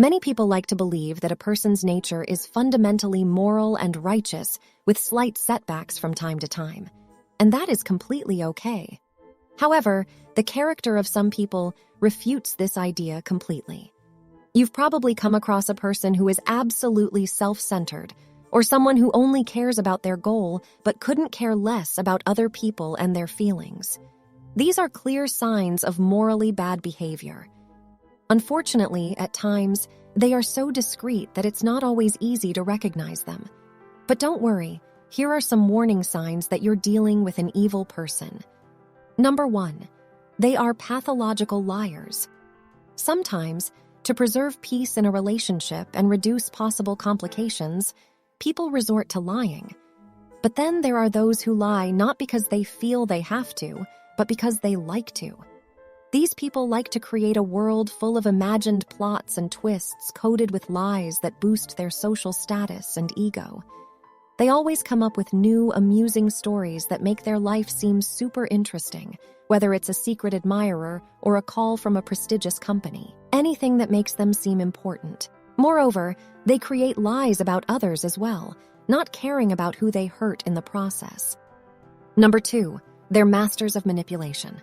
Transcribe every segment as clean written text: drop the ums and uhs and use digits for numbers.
Many people like to believe that a person's nature is fundamentally moral and righteous, with slight setbacks from time to time. And that is completely okay. However, the character of some people refutes this idea completely. You've probably come across a person who is absolutely self-centered, or someone who only cares about their goal but couldn't care less about other people and their feelings. These are clear signs of morally bad behavior. Unfortunately, at times, they are so discreet that it's not always easy to recognize them. But don't worry, here are some warning signs that you're dealing with an evil person. Number 1, they are pathological liars. Sometimes, to preserve peace in a relationship and reduce possible complications, people resort to lying. But then there are those who lie not because they feel they have to, but because they like to. These people like to create a world full of imagined plots and twists coated with lies that boost their social status and ego. They always come up with new, amusing stories that make their life seem super interesting, whether it's a secret admirer or a call from a prestigious company. Anything that makes them seem important. Moreover, they create lies about others as well, not caring about who they hurt in the process. Number 2, they're masters of manipulation.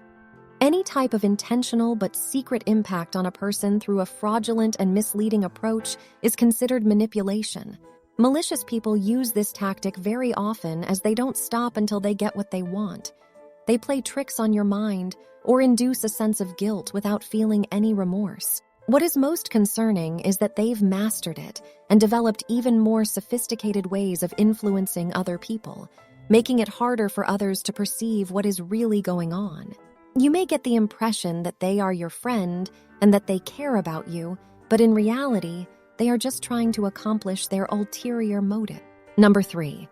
Any type of intentional but secret impact on a person through a fraudulent and misleading approach is considered manipulation. Malicious people use this tactic very often as they don't stop until they get what they want. They play tricks on your mind or induce a sense of guilt without feeling any remorse. What is most concerning is that they've mastered it and developed even more sophisticated ways of influencing other people, making it harder for others to perceive what is really going on. You may get the impression that they are your friend and that they care about you, but in reality, they are just trying to accomplish their ulterior motive. Number 3,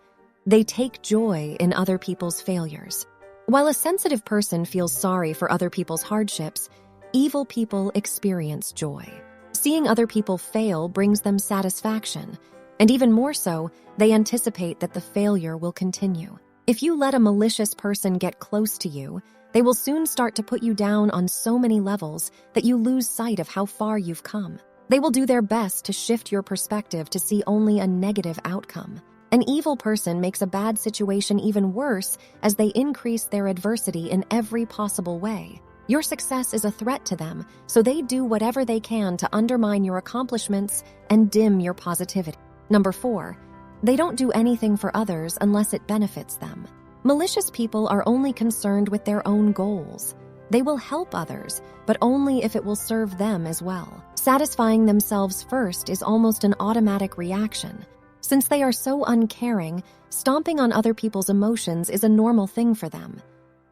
they take joy in other people's failures. While a sensitive person feels sorry for other people's hardships, evil people experience joy. Seeing other people fail brings them satisfaction, and even more so, they anticipate that the failure will continue. If you let a malicious person get close to you, they will soon start to put you down on so many levels that you lose sight of how far you've come. They will do their best to shift your perspective to see only a negative outcome. An evil person makes a bad situation even worse as they increase their adversity in every possible way. Your success is a threat to them, so they do whatever they can to undermine your accomplishments and dim your positivity. Number 4, they don't do anything for others unless it benefits them. Malicious people are only concerned with their own goals. They will help others, but only if it will serve them as well. Satisfying themselves first is almost an automatic reaction. Since they are so uncaring, stomping on other people's emotions is a normal thing for them.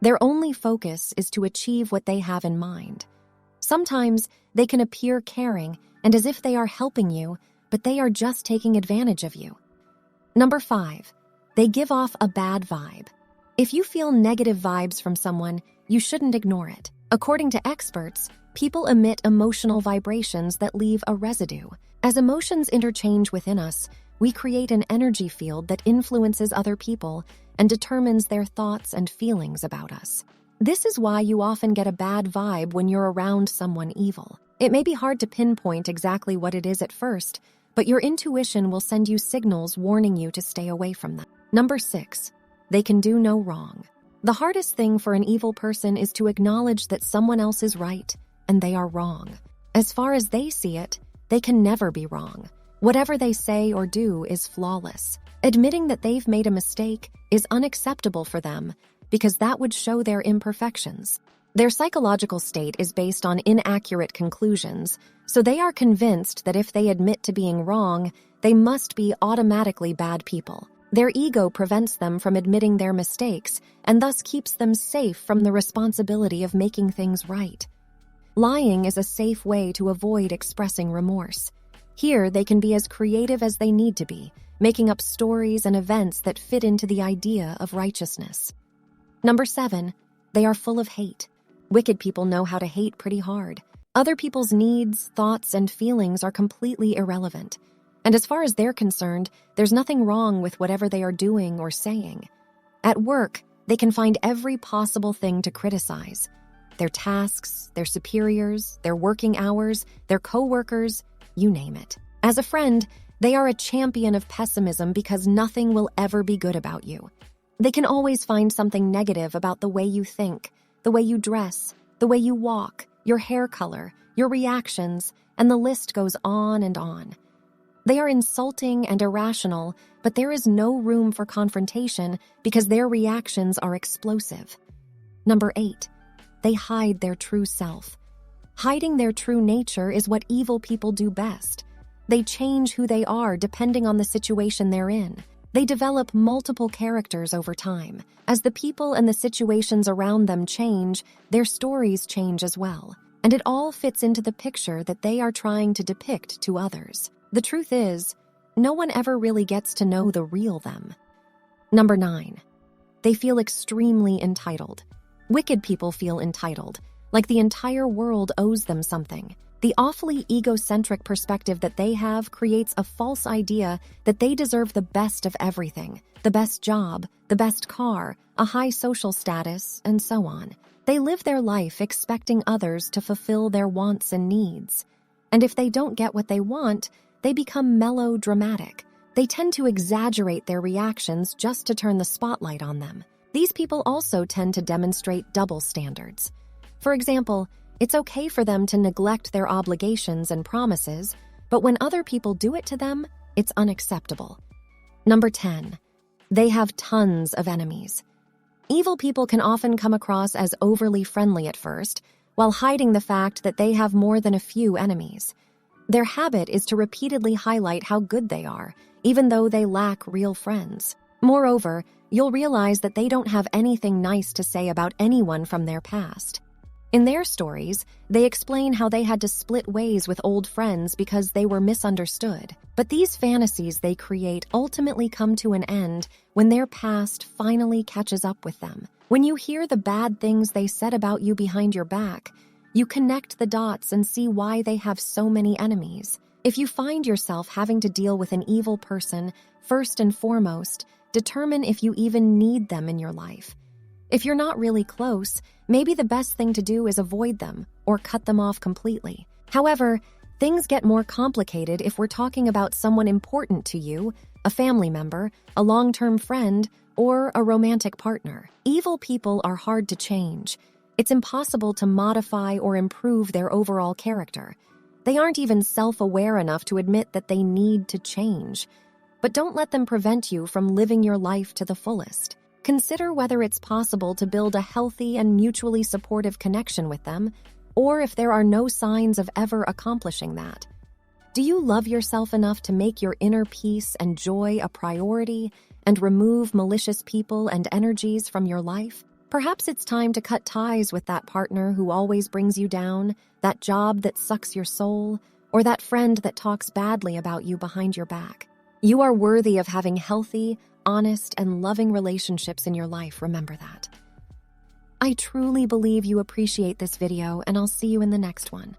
Their only focus is to achieve what they have in mind. Sometimes they can appear caring and as if they are helping you, but they are just taking advantage of you. Number 5, they give off a bad vibe. If you feel negative vibes from someone, you shouldn't ignore it. According to experts, people emit emotional vibrations that leave a residue. As emotions interchange within us, we create an energy field that influences other people and determines their thoughts and feelings about us. This is why you often get a bad vibe when you're around someone evil. It may be hard to pinpoint exactly what it is at first, but your intuition will send you signals warning you to stay away from them. Number 6, they can do no wrong. The hardest thing for an evil person is to acknowledge that someone else is right and they are wrong. As far as they see it, they can never be wrong. Whatever they say or do is flawless. Admitting that they've made a mistake is unacceptable for them because that would show their imperfections. Their psychological state is based on inaccurate conclusions, so they are convinced that if they admit to being wrong, they must be automatically bad people. Their ego prevents them from admitting their mistakes and thus keeps them safe from the responsibility of making things right. Lying is a safe way to avoid expressing remorse. Here, they can be as creative as they need to be, making up stories and events that fit into the idea of righteousness. Number 7, they are full of hate. Wicked people know how to hate pretty hard. Other people's needs, thoughts, and feelings are completely irrelevant. And as far as they're concerned, there's nothing wrong with whatever they are doing or saying. At work, they can find every possible thing to criticize. Their tasks, their superiors, their working hours, their coworkers, you name it. As a friend, they are a champion of pessimism because nothing will ever be good about you. They can always find something negative about the way you think, the way you dress, the way you walk, your hair color, your reactions, and the list goes on and on. They are insulting and irrational, but there is no room for confrontation because their reactions are explosive. Number 8, they hide their true self. Hiding their true nature is what evil people do best. They change who they are depending on the situation they're in. They develop multiple characters over time. As the people and the situations around them change, their stories change as well. And it all fits into the picture that they are trying to depict to others. The truth is, no one ever really gets to know the real them. Number 9, they feel extremely entitled. Wicked people feel entitled, like the entire world owes them something. The awfully egocentric perspective that they have creates a false idea that they deserve the best of everything, the best job, the best car, a high social status, and so on. They live their life expecting others to fulfill their wants and needs. And if they don't get what they want, they become melodramatic. They tend to exaggerate their reactions just to turn the spotlight on them. These people also tend to demonstrate double standards. For example, it's okay for them to neglect their obligations and promises, but when other people do it to them, it's unacceptable. Number 10, they have tons of enemies. Evil people can often come across as overly friendly at first, while hiding the fact that they have more than a few enemies. Their habit is to repeatedly highlight how good they are, even though they lack real friends. Moreover, you'll realize that they don't have anything nice to say about anyone from their past. In their stories, they explain how they had to split ways with old friends because they were misunderstood. But these fantasies they create ultimately come to an end when their past finally catches up with them. When you hear the bad things they said about you behind your back, you connect the dots and see why they have so many enemies. If you find yourself having to deal with an evil person, first and foremost, determine if you even need them in your life. If you're not really close, maybe the best thing to do is avoid them or cut them off completely. However, things get more complicated if we're talking about someone important to you, a family member, a long-term friend, or a romantic partner. Evil people are hard to change. It's impossible to modify or improve their overall character. They aren't even self-aware enough to admit that they need to change. But don't let them prevent you from living your life to the fullest. Consider whether it's possible to build a healthy and mutually supportive connection with them, or if there are no signs of ever accomplishing that. Do you love yourself enough to make your inner peace and joy a priority and remove malicious people and energies from your life? Perhaps it's time to cut ties with that partner who always brings you down, that job that sucks your soul, or that friend that talks badly about you behind your back. You are worthy of having healthy, honest, and loving relationships in your life, remember that. I truly believe you appreciate this video, and I'll see you in the next one.